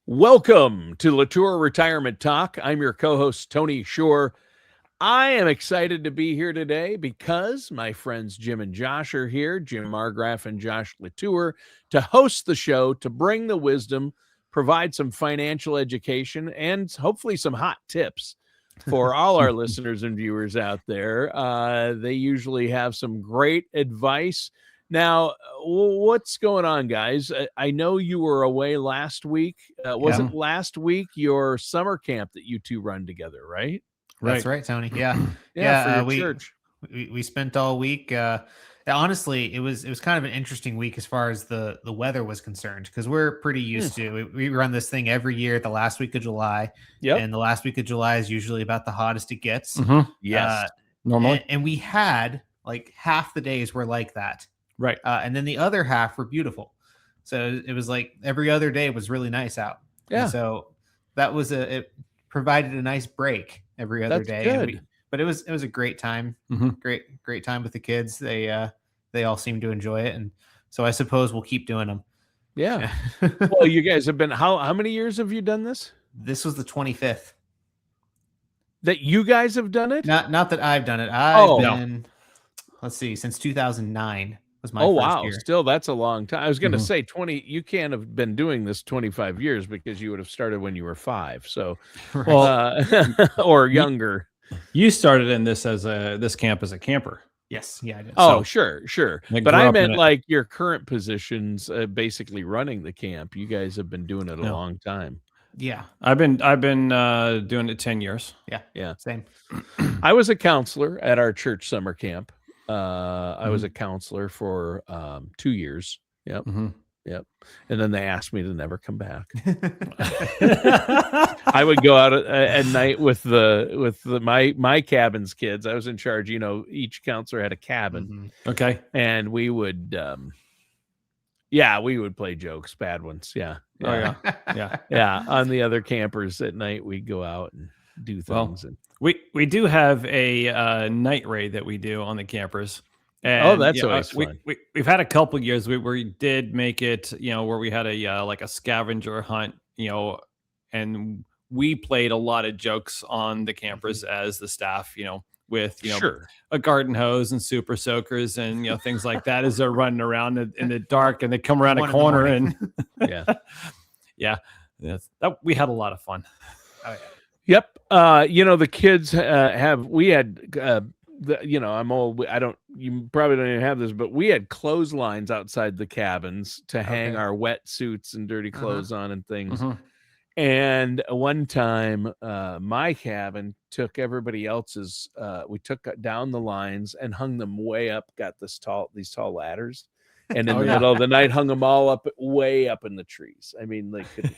Welcome to LaTour Retirement Talk. I'm your co-host, Tony Shore. I am excited to be here today because my friends Jim and Josh are here, Jim Margraf and Josh LaTour, to host the show, to bring the wisdom, provide some financial education, and hopefully some hot tips for all our listeners and viewers out there. They usually have some great advice. Now, what's going on, guys? I know you were away last week. Was it last week, your summer camp that you two run together, right? That's right, Tony. Yeah. For your church. We spent all week. Honestly, it was kind of an interesting week as far as the weather was concerned, because we're pretty used to we run this thing every year the last week of July. And the last week of July is usually about the hottest it gets. Yes. Normally. And we had like half the days were like that. Right. And then the other half were beautiful. So it was like every other day was really nice out. Yeah. And so that was it provided a nice break every other day. Good. But it was a great time. Great time with the kids. They all seem to enjoy it. And so I suppose we'll keep doing them. Yeah. Well, you guys have been, how many years have you done this? This was the 25th. That you guys have done it? Not that I've done it. I've been, let's see, since 2009 was my first year. Still, that's a long time. I was going to say 20, you can't have been doing this 25 years because you would have started when you were 5. So, or younger. You started in this this camp as a camper. Yes. Yeah, I did. Oh, sure. But I meant like your current positions, basically running the camp. You guys have been doing it a long time. Yeah. I've been doing it 10 years. Yeah. Same. I was a counselor at our church summer camp. I was a counselor for 2 years. Yep. And then they asked me to never come back. I would go out at night with my cabin's kids. I was in charge. Each counselor had a cabin. Okay. And we would, we would play jokes, bad ones. Yeah. Yeah. On the other campers at night, we'd go out and do things. We do have a night raid that we do on the campers. And, that's always fun. We've had a couple of years where we did make it, where we had a scavenger hunt, and we played a lot of jokes on the campers as the staff, with a garden hose and super soakers and things like that as they're running around in the dark and they come around a corner and we had a lot of fun. Oh, yeah. Yep. The kids we had, I'm old. You probably don't even have this, but we had clotheslines outside the cabins to hang our wetsuits and dirty clothes on and things. And one time, my cabin took everybody else's, we took down the lines and hung them way up, got these tall ladders. And in the middle of the night, hung them all up, way up in the trees. I mean, they could,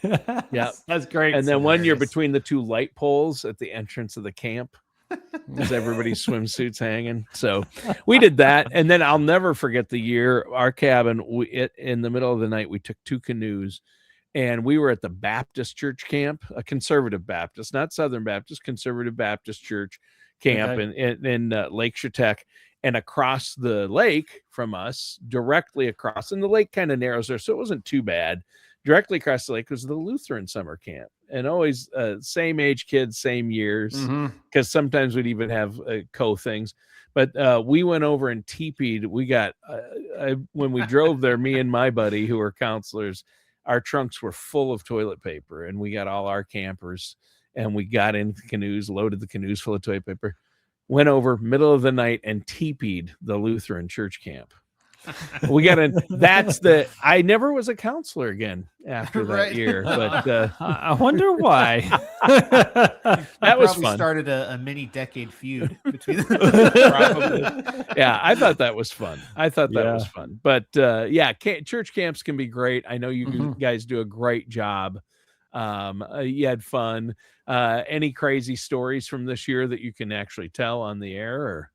that's great. And then one year between the two light poles at the entrance of the camp, as everybody's swimsuits hanging. So we did that. And then I'll never forget the year our cabin, in the middle of the night, we took 2 canoes and we were at the Baptist church camp, a conservative Baptist, not Southern Baptist, conservative Baptist church camp in Lake Chautauqua. And across the lake from us, directly across, and the lake kind of narrows there, so it wasn't too bad. Directly across the lake was the Lutheran summer camp, and always same age kids, same years, because sometimes we'd even have co-things. But we went over and teepeed. We got, when we drove there, me and my buddy, who were counselors, our trunks were full of toilet paper, and we got all our campers, and we got into the canoes, loaded the canoes full of toilet paper, went over middle of the night and teepeed the Lutheran church camp. We got in. I never was a counselor again after that year, but I wonder why. That was fun. Started a mini decade feud between them. Yeah, I thought that was fun. Was fun. But church camps can be great. I know you guys do a great job. You had fun. Any crazy stories from this year that you can actually tell on the air? Or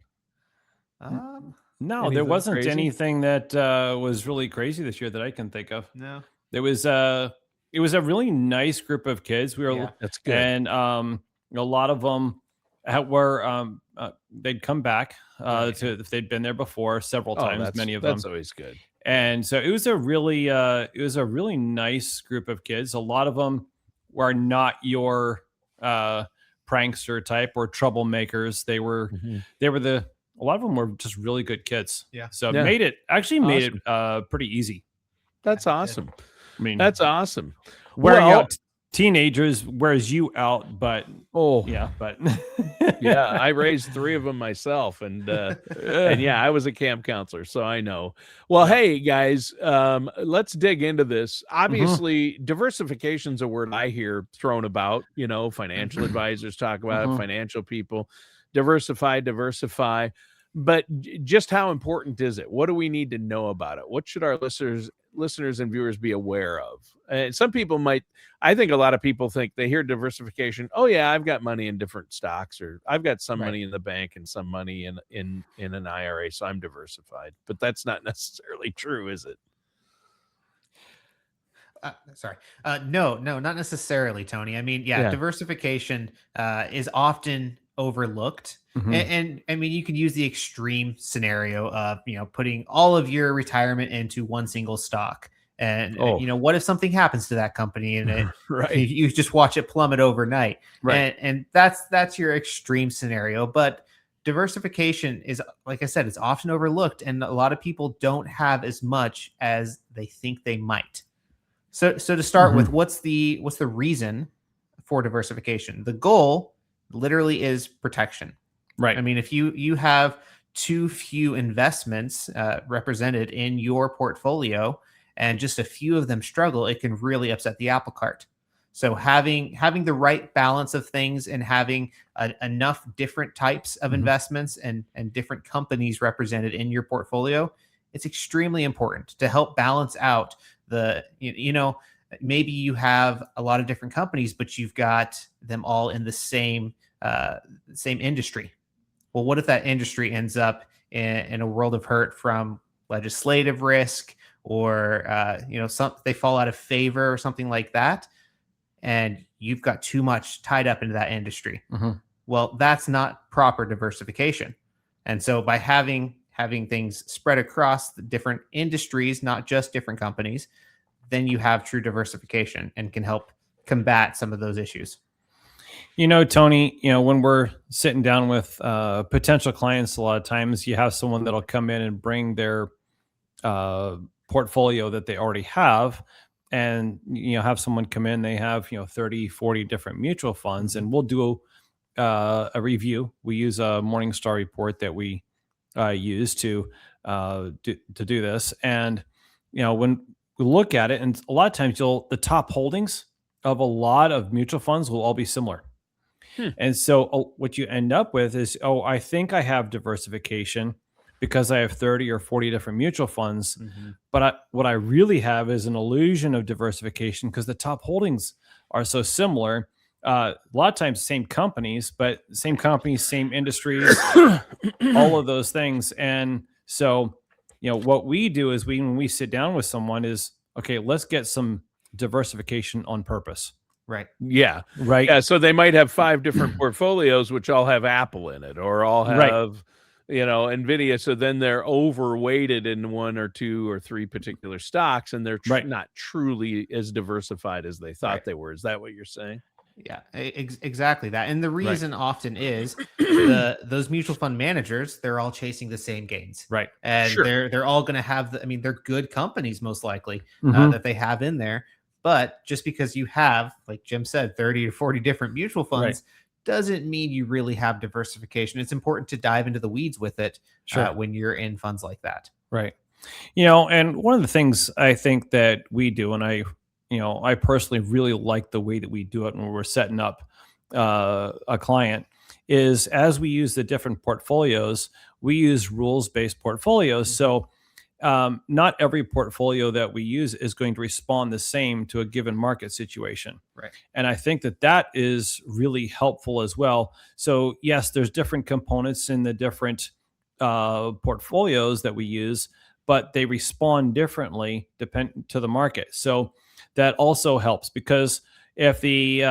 no, there wasn't anything that was really crazy this year that I can think of. No, it was a really nice group of kids. That's good. And a lot of them were they'd come back if they'd been there before several times. Many of them. That's always good. And so it was a really nice group of kids. A lot of them are not your prankster type or troublemakers. They were a lot of them were just really good kids. Yeah. So Yeah. made it pretty easy. That's awesome. I mean, that's awesome. Wearing Well, out teenagers wears you out, but yeah, I raised 3 of them myself, and yeah, I was a camp counselor, so I know. Well, hey guys, let's dig into this. Obviously, diversification is a word I hear thrown about. Financial advisors talk about it, financial people, diversify. But just how important is it? What do we need to know about it? What should our listeners and viewers be aware of? And some people I think a lot of people think they hear diversification. Oh yeah, I've got money in different stocks, or I've got some money in the bank and some money in an IRA, so I'm diversified. But that's not necessarily true, is it? No, not necessarily, Tony. I mean, diversification is often overlooked. And I mean, you can use the extreme scenario of, putting all of your retirement into one single stock. And, what if something happens to that company and you just watch it plummet overnight? Right. And that's your extreme scenario. But diversification is, like I said, it's often overlooked. And a lot of people don't have as much as they think they might. So to start with, what's the reason for diversification? The goal literally is protection. Right. I mean, if you have too few investments represented in your portfolio and just a few of them struggle, it can really upset the apple cart. So having the right balance of things and having enough different types of investments and different companies represented in your portfolio, it's extremely important to help balance out maybe you have a lot of different companies, but you've got them all in the same industry. Well, what if that industry ends up in a world of hurt from legislative risk, or they fall out of favor or something like that, and you've got too much tied up into that industry? Well, that's not proper diversification. And so by having things spread across the different industries, not just different companies, then you have true diversification and can help combat some of those issues. Tony, when we're sitting down with potential clients, a lot of times you have someone that'll come in and bring their portfolio that they already have, and have someone come in, they have 30, 40 different mutual funds, and we'll do a review. We use a Morningstar report that we use to do this, and when we look at it, and a lot of times the top holdings of a lot of mutual funds will all be similar. And so what you end up with is, I think I have diversification because I have 30 or 40 different mutual funds. But what I really have is an illusion of diversification because the top holdings are so similar. A lot of times same companies, same industries, all of those things. And so, what we do is when we sit down with someone is, okay, let's get some diversification on purpose. Right. Yeah. Right. Yeah. So they might have 5 different portfolios, which all have Apple in it, or all have, NVIDIA. So then they're overweighted in 1 or 2 or 3 particular stocks, and they're not truly as diversified as they thought they were. Is that what you're saying? Yeah, exactly that. And the reason often is those mutual fund managers, they're all chasing the same gains. Right. And they're all going to have they're good companies most likely that they have in there. But just because you have, like Jim said, 30 to 40 different mutual funds doesn't mean you really have diversification. It's important to dive into the weeds with it when you're in funds like that. Right. And one of the things I think that we do, and I personally really like the way that we do it when we're setting up a client, is as we use the different portfolios, we use rules-based portfolios. So not every portfolio that we use is going to respond the same to a given market situation. Right. And I think that is really helpful as well. So yes, there's different components in the different portfolios that we use, but they respond differently to the market. So that also helps, because if the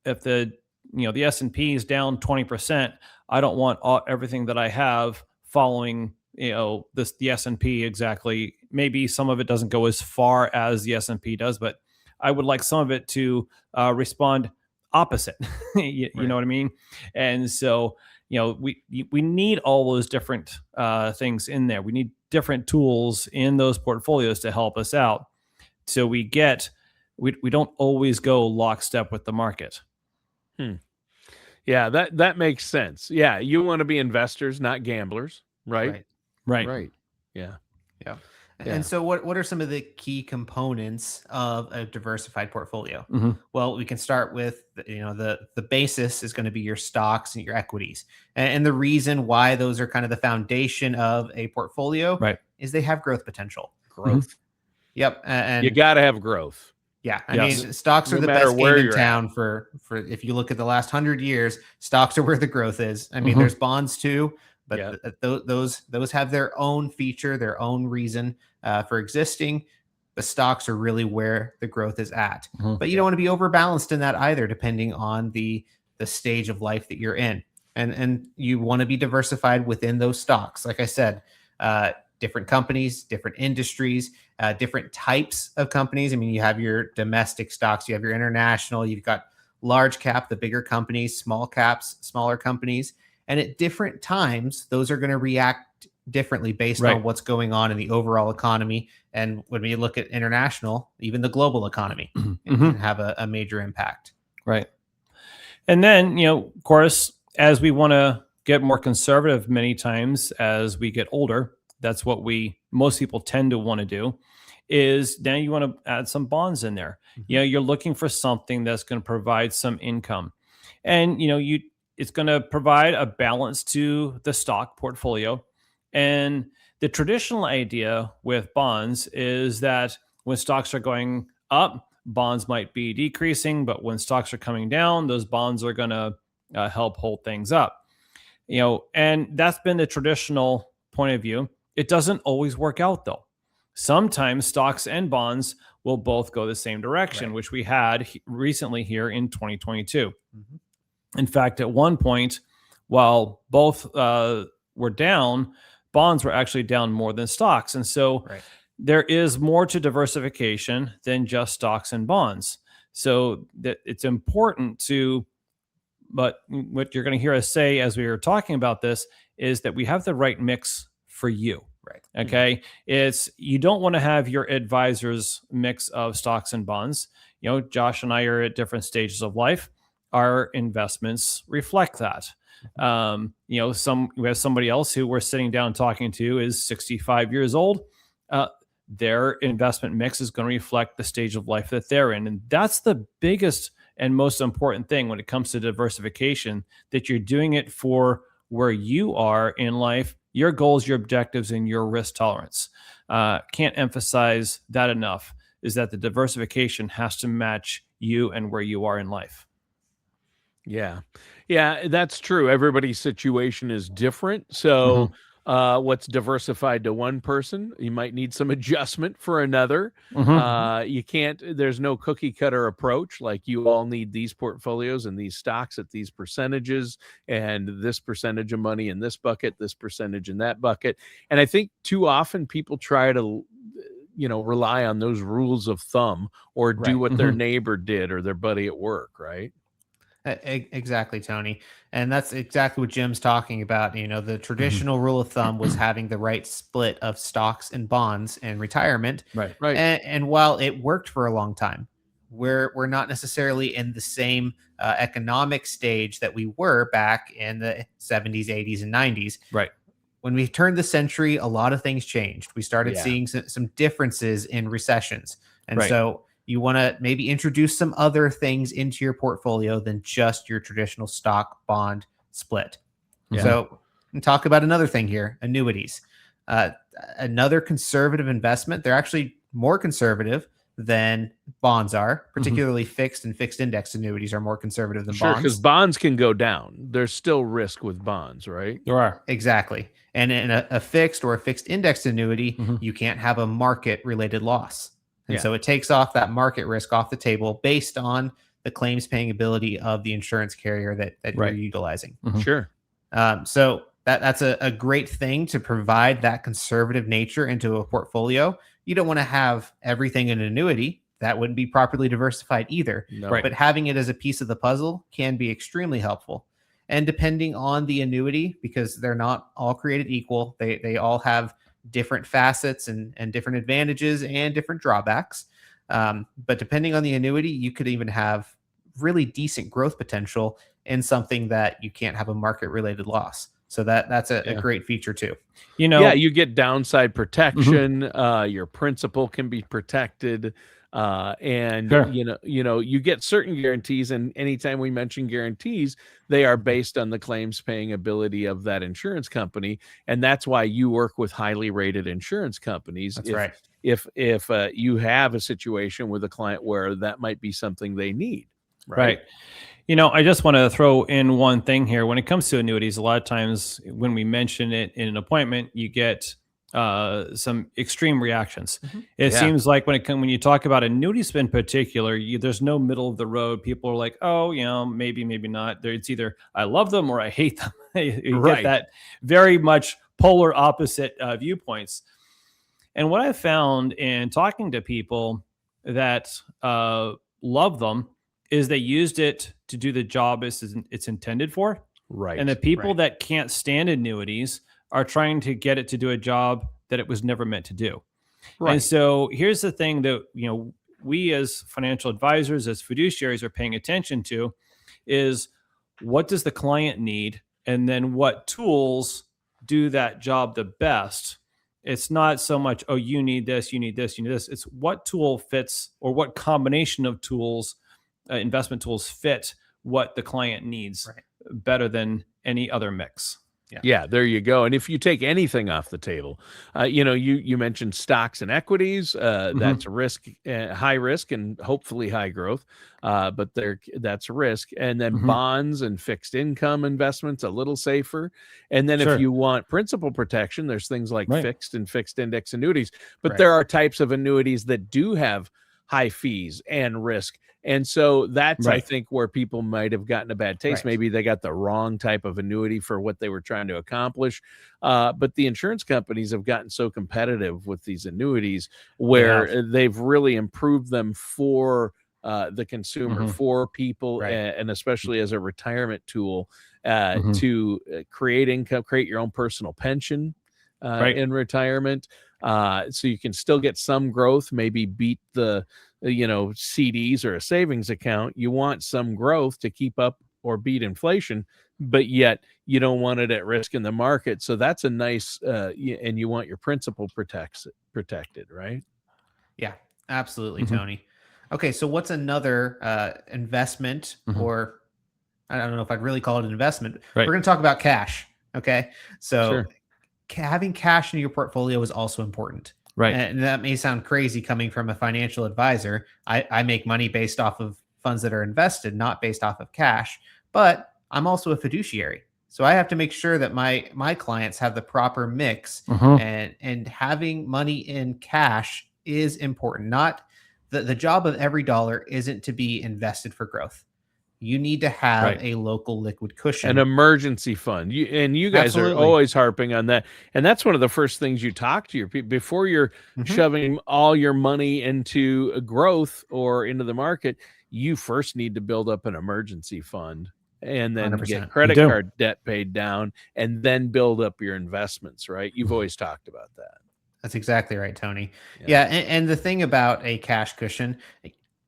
S&P is down 20%, I don't want everything that I have following the S&P exactly. Maybe some of it doesn't go as far as the S&P does, but I would like some of it to respond opposite. You know what I mean? And so, we need all those different things in there. We need different tools in those portfolios to help us out. So we don't always go lockstep with the market. Yeah, that makes sense. Yeah, you want to be investors, not gamblers, right? Right. Yeah. And so what are some of the key components of a diversified portfolio? Well, we can start with, the basis is going to be your stocks and your equities. And the reason why those are kind of the foundation of a portfolio is they have growth potential. Yep. And you got to have growth. Yeah, I mean, stocks are the best game in town for if you look at the last 100 years, stocks are where the growth is. I mean, there's bonds too, but those have their own feature, their own reason for existing. The stocks are really where the growth is at. But you don't want to be overbalanced in that either, depending on the stage of life that you're in. And you want to be diversified within those stocks. Like I said, different companies, different industries, different types of companies. I mean, you have your domestic stocks, you have your international, you've got large cap, the bigger companies, small caps, smaller companies. And at different times, those are going to react differently based on what's going on in the overall economy. And when we look at international, even the global economy, it can have a major impact. Right. And then, of course, as we want to get more conservative many times as we get older, that's what most people tend to want to do, is now you want to add some bonds in there. You're looking for something that's going to provide some income. And, it's going to provide a balance to the stock portfolio. And the traditional idea with bonds is that when stocks are going up, bonds might be decreasing, but when stocks are coming down, those bonds are going to help hold things up. And that's been the traditional point of view. It doesn't always work out, though. Sometimes stocks and bonds will both go the same direction, which we had recently here in 2022. In fact, at one point, while both were down, bonds were actually down more than stocks. And so there is more to diversification than just stocks and bonds. So that it's important but what you're going to hear us say as we were talking about this is that we have the right mix for you. Okay. You don't want to have your advisor's mix of stocks and bonds. Josh and I are at different stages of life. Our investments reflect that. We have somebody else who we're sitting down talking to is 65 years old. Their investment mix is going to reflect the stage of life that they're in. And that's the biggest and most important thing when it comes to diversification, that you're doing it for where you are in life, your goals, your objectives, and your risk tolerance. Can't emphasize that enough, is that the diversification has to match you and where you are in life. Yeah, that's true. Everybody's situation is different. So what's diversified to one person, you might need some adjustment for another. There's no cookie cutter approach. Like, you all need these portfolios and these stocks at these percentages, and this percentage of money in this bucket, this percentage in that bucket. And I think too often people try to, rely on those rules of thumb, or do what their neighbor did or their buddy at work. Right. Exactly, Tony. And that's exactly what Jim's talking about. The traditional rule of thumb was having the right split of stocks and bonds in retirement. Right. And while it worked for a long time, we're not necessarily in the same economic stage that we were back in the 70s, 80s, and 90s. Right. When we turned the century, a lot of things changed. We started seeing some differences in recessions. And so you want to maybe introduce some other things into your portfolio than just your traditional stock bond split. So, and talk about another thing here, annuities. Another conservative investment. They're actually more conservative than bonds are, particularly fixed and fixed index annuities are more conservative than bonds. Because bonds can go down. There's still risk with bonds, right? There are. Exactly. And in a fixed or a fixed index annuity, you can't have a market related loss. And so it takes off that market risk off the table based on the claims paying ability of the insurance carrier that you're utilizing. Sure. So that's a great thing to provide that conservative nature into a portfolio. You don't want to have everything in an annuity that wouldn't be properly diversified either. No. Right. But having it as a piece of the puzzle can be extremely helpful. And depending on the annuity, because they're not all created equal, they all have different facets and different advantages and different drawbacks. But depending on the annuity, you could even have really decent growth potential in something that you can't have a market related loss. So that's a great feature too. You get downside protection. Your principal can be protected. And Sure. you get certain guarantees, and anytime we mention guarantees, they are based on the claims paying ability of that insurance company, and that's why you work with highly rated insurance companies. That's right. If you have a situation with a client where that might be something they need, right. I just want to throw in one thing here. When it comes to annuities, a lot of times when we mention it in an appointment, you get some extreme reactions. It seems like when you talk about annuities in particular, there's no middle of the road. People are like, oh, maybe not. It's either I love them or I hate them. You get that very much polar opposite viewpoints. And what I've found in talking to people that love them is they used it to do the job it's intended for. Right. And the people that can't stand annuities are trying to get it to do a job that it was never meant to do. Right. And so here's the thing that, we as financial advisors, as fiduciaries are paying attention to is what does the client need? And then what tools do that job the best? It's not so much, oh, you need this, you need this, you need this. It's what tool fits or what combination of tools, investment tools fit what the client needs better than any other mix. Yeah, there you go. And if you take anything off the table, you mentioned stocks and equities. That's risk, high risk, and hopefully high growth. But that's risk. And then bonds and fixed income investments, a little safer. And then if you want principal protection, there's things like fixed and fixed index annuities. But there are types of annuities that do have high fees and risk. And so that's, I think, where people might have gotten a bad taste. Maybe they got the wrong type of annuity for what they were trying to accomplish. But the insurance companies have gotten so competitive with these annuities where they've really improved them for the consumer, for people, and especially as a retirement tool to create income, create your own personal pension in retirement. So you can still get some growth, maybe beat the CDs or a savings account. You want some growth to keep up or beat inflation, but yet you don't want it at risk in the market. So that's a nice and you want your principal protected, right? Yeah, absolutely, Tony. Okay, so what's another investment, or I don't know if I'd really call it an investment. We're going to talk about cash. Okay, so having cash in your portfolio is also important. Right. And that may sound crazy coming from a financial advisor. I make money based off of funds that are invested, not based off of cash, but I'm also a fiduciary. So I have to make sure that my clients have the proper mix, and having money in cash is important. Not the job of every dollar isn't to be invested for growth. You need to have a local liquid cushion, an emergency fund. You guys are always harping on that. And that's one of the first things you talk to your people before you're shoving all your money into growth or into the market. You first need to build up an emergency fund and then 100%. Get credit card debt paid down and then build up your investments, right? You've always talked about that. That's exactly right, Tony. Yeah. And the thing about a cash cushion,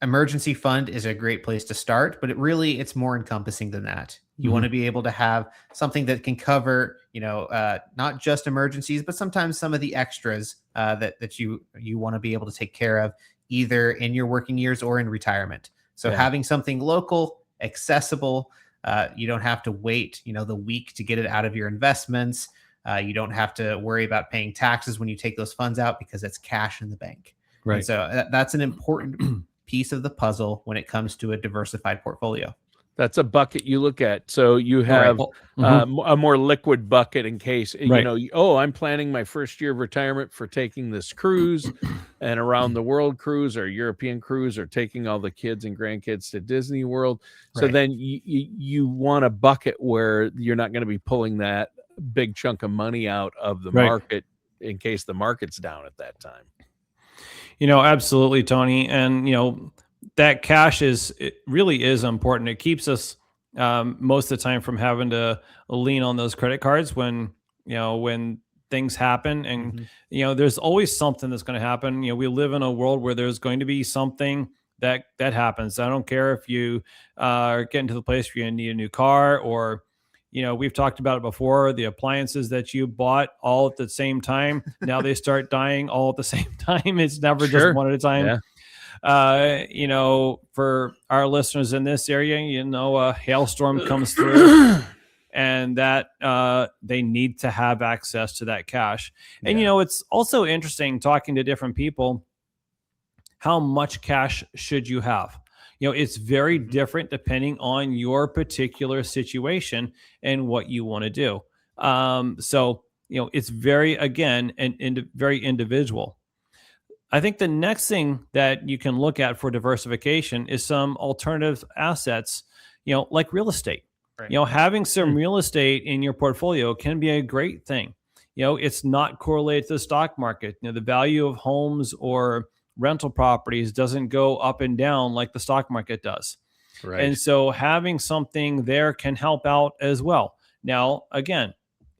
emergency fund is a great place to start, but it's more encompassing than that. You want to be able to have something that can cover, not just emergencies, but sometimes some of the extras that you want to be able to take care of either in your working years or in retirement. So having something local, accessible, you don't have to wait, the week to get it out of your investments. You don't have to worry about paying taxes when you take those funds out because it's cash in the bank. Right. And so that's an important piece of the puzzle when it comes to a diversified portfolio. That's a bucket you look at. So you have a more liquid bucket in case, I'm planning my first year of retirement for taking this cruise and around the world cruise or European cruise or taking all the kids and grandkids to Disney World. So then you want a bucket where you're not going to be pulling that big chunk of money out of the market in case the market's down at that time. Absolutely, Tony. And, that cash it really is important. It keeps us most of the time from having to lean on those credit cards when things happen. And, there's always something that's going to happen. We live in a world where there's going to be something that happens. I don't care if you are getting to the place where you need a new car, or we've talked about it before, the appliances that you bought all at the same time. Now they start dying all at the same time. It's never just one at a time. Yeah. For our listeners in this area, a hailstorm comes through and that they need to have access to that cash. And, it's also interesting talking to different people. How much cash should you have? It's very different depending on your particular situation and what you want to do. So, it's very, again, very individual. I think the next thing that you can look at for diversification is some alternative assets, like real estate. Right. Having some real estate in your portfolio can be a great thing. It's not correlated to the stock market. The value of homes or rental properties doesn't go up and down like the stock market does. Right. And so having something there can help out as well. Now, again,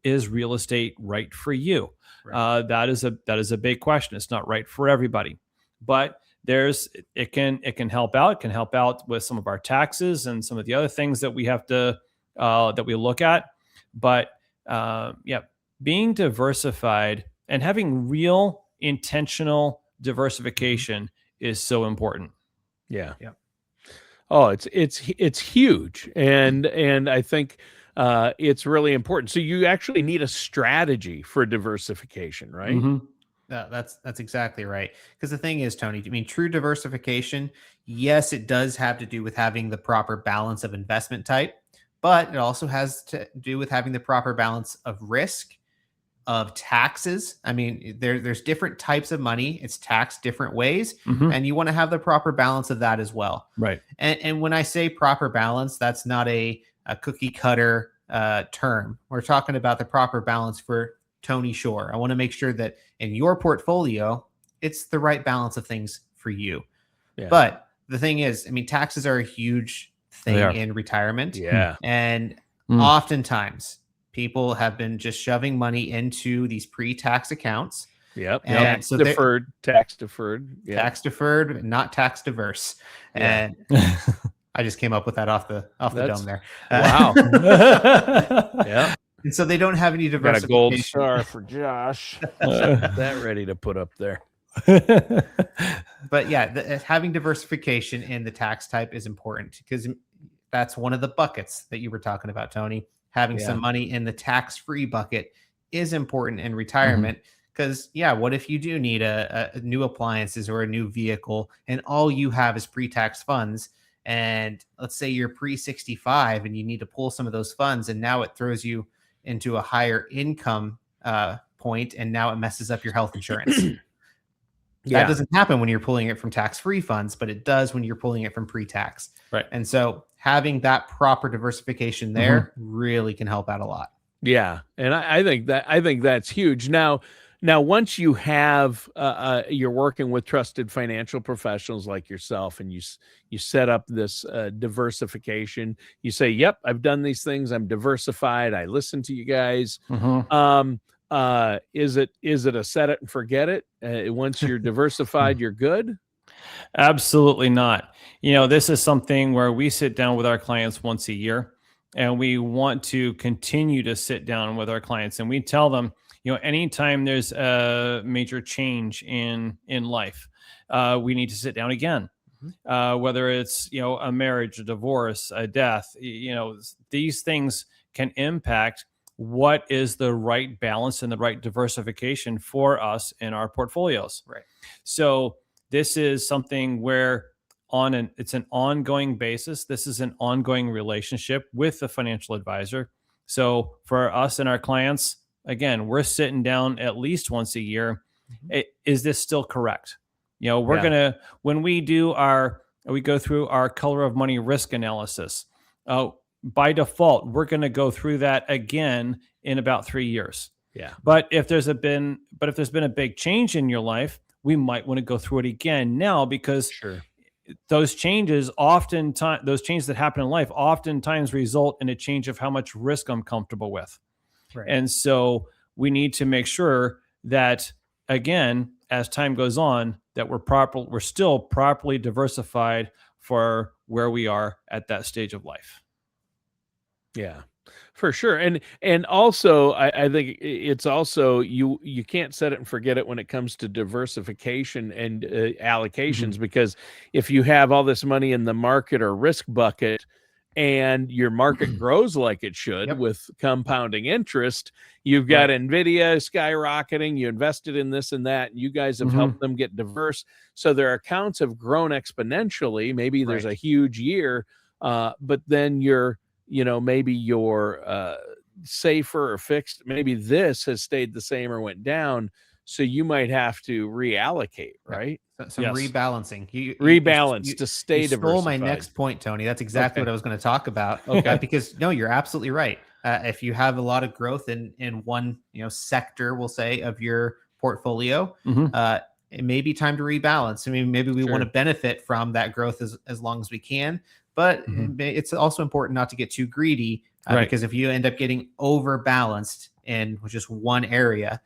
is real estate right for you? Right. That is a big question. It's not right for everybody, but it can help out. It can help out with some of our taxes and some of the other things that we have to that we look at. But being diversified and having real intentional diversification is so important. Yeah. Oh, it's huge, and I think it's really important. So you actually need a strategy for diversification, right? Mm-hmm. That's exactly right. Because the thing is, Tony, true diversification, yes, it does have to do with having the proper balance of investment type, but it also has to do with having the proper balance of risk, of taxes. There's different types of money. It's taxed different ways, and you want to have the proper balance of that as well. Right. And when I say proper balance, that's not a cookie cutter term. We're talking about the proper balance for Tony Shore. I want to make sure that in your portfolio, it's the right balance of things for you. Yeah. But the thing is, taxes are a huge thing in retirement. Yeah. And oftentimes people have been just shoving money into these pre-tax accounts. Yep. And so tax deferred, tax deferred, not tax diverse. Yeah. And I just came up with that off the dome there. Wow. Yeah. And so they don't have any diversification. Got a gold star for Josh. That ready to put up there. But having diversification in the tax type is important, because that's one of the buckets that you were talking about, Tony. Having some money in the tax-free bucket is important in retirement, because what if you do need a new appliances or a new vehicle, and all you have is pre-tax funds, and let's say you're pre-65 and you need to pull some of those funds, and now it throws you into a higher income point, and now it messes up your health insurance. That doesn't happen when you're pulling it from tax-free funds, but it does when you're pulling it from pre-tax. Right. And so having that proper diversification there really can help out a lot. Yeah. And I think that's huge. Now, once you have, you're working with trusted financial professionals like yourself, and you set up this diversification, you say, yep, I've done these things. I'm diversified. I listen to you guys. Is it a set it and forget it? Once you're diversified, you're good? Absolutely not. This is something where we sit down with our clients once a year, and we want to continue to sit down with our clients, and we tell them, anytime there's a major change in life, we need to sit down again. Whether it's, a marriage, a divorce, a death, these things can impact what is the right balance and the right diversification for us in our portfolios. Right. So this is something where it's an ongoing basis. This is an ongoing relationship with the financial advisor. So for us and our clients, again, we're sitting down at least once a year. Is this still correct? When we go through our color of money risk analysis, by default, we're going to go through that again in about 3 years. Yeah. But if there's been a big change in your life, we might want to go through it again now, because Sure. those changes that happen in life oftentimes result in a change of how much risk I'm comfortable with. Right. And so we need to make sure that, again, as time goes on, that we're still properly diversified for where we are at that stage of life. Yeah, for sure. And also, I think it's also, you can't set it and forget it when it comes to diversification and allocations, because if you have all this money in the market or risk bucket and your market grows like it should with compounding interest, you've got NVIDIA skyrocketing, you invested in this and that, and you guys have helped them get diverse. So their accounts have grown exponentially. Maybe there's a huge year, but then maybe your safer or fixed, maybe this has stayed the same or went down. So you might have to reallocate, right? Some rebalancing. You to stay diversified. Stole my next point, Tony. That's exactly what I was going to talk about. Because no, you're absolutely right. If you have a lot of growth in one sector, we'll say, of your portfolio, it may be time to rebalance. I mean, maybe we want to benefit from that growth as long as we can. But it's also important not to get too greedy, because if you end up getting overbalanced in just one area,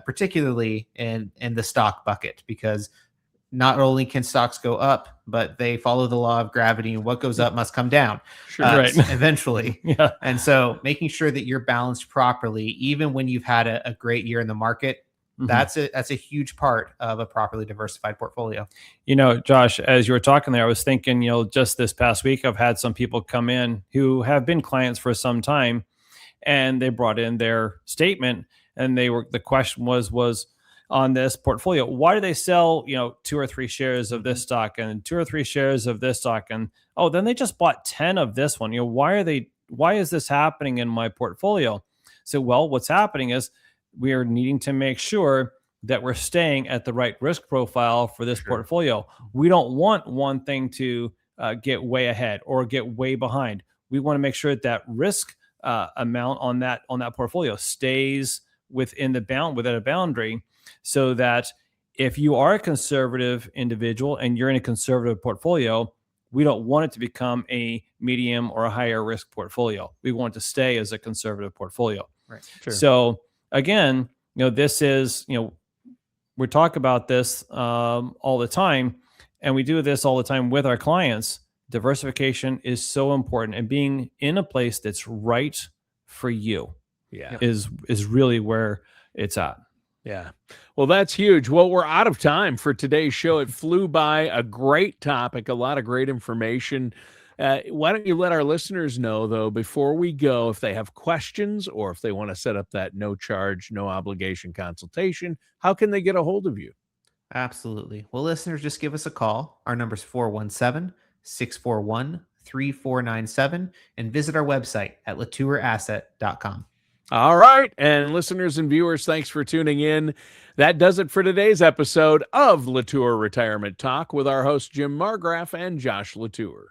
particularly in the stock bucket, because not only can stocks go up, but they follow the law of gravity, and what goes up must come down eventually. And so making sure that you're balanced properly, even when you've had a great year in the market, that's a huge part of a properly diversified portfolio. Josh, as you were talking there, I was thinking, just this past week, I've had some people come in who have been clients for some time, and they brought in their statement, and the question was on this portfolio, why do they sell, 2 or 3 shares of this stock and 2 or 3 shares of this stock? And, then they just bought 10 of this one. Why is this happening in my portfolio? So, what's happening is, we are needing to make sure that we're staying at the right risk profile for this portfolio. We don't want one thing to get way ahead or get way behind. We want to make sure that risk amount on that portfolio stays within a boundary, so that if you are a conservative individual and you're in a conservative portfolio, we don't want it to become a medium or a higher risk portfolio. We want it to stay as a conservative portfolio. Right. So again, this is, we talk about this all the time, and we do this all the time with our clients. Diversification is so important, and being in a place that's right for you is really where it's at. Yeah. Well, that's huge. Well, we're out of time for today's show. It flew by. A great topic, a lot of great information. Why don't you let our listeners know, though, before we go, if they have questions or if they want to set up that no charge, no obligation consultation, how can they get a hold of you? Absolutely. Well, listeners, just give us a call. Our number is 417-641-3497, and visit our website at latourasset.com. All right. And listeners and viewers, thanks for tuning in. That does it for today's episode of LaTour Retirement Talk with our hosts, Jim Margraf and Josh LaTour.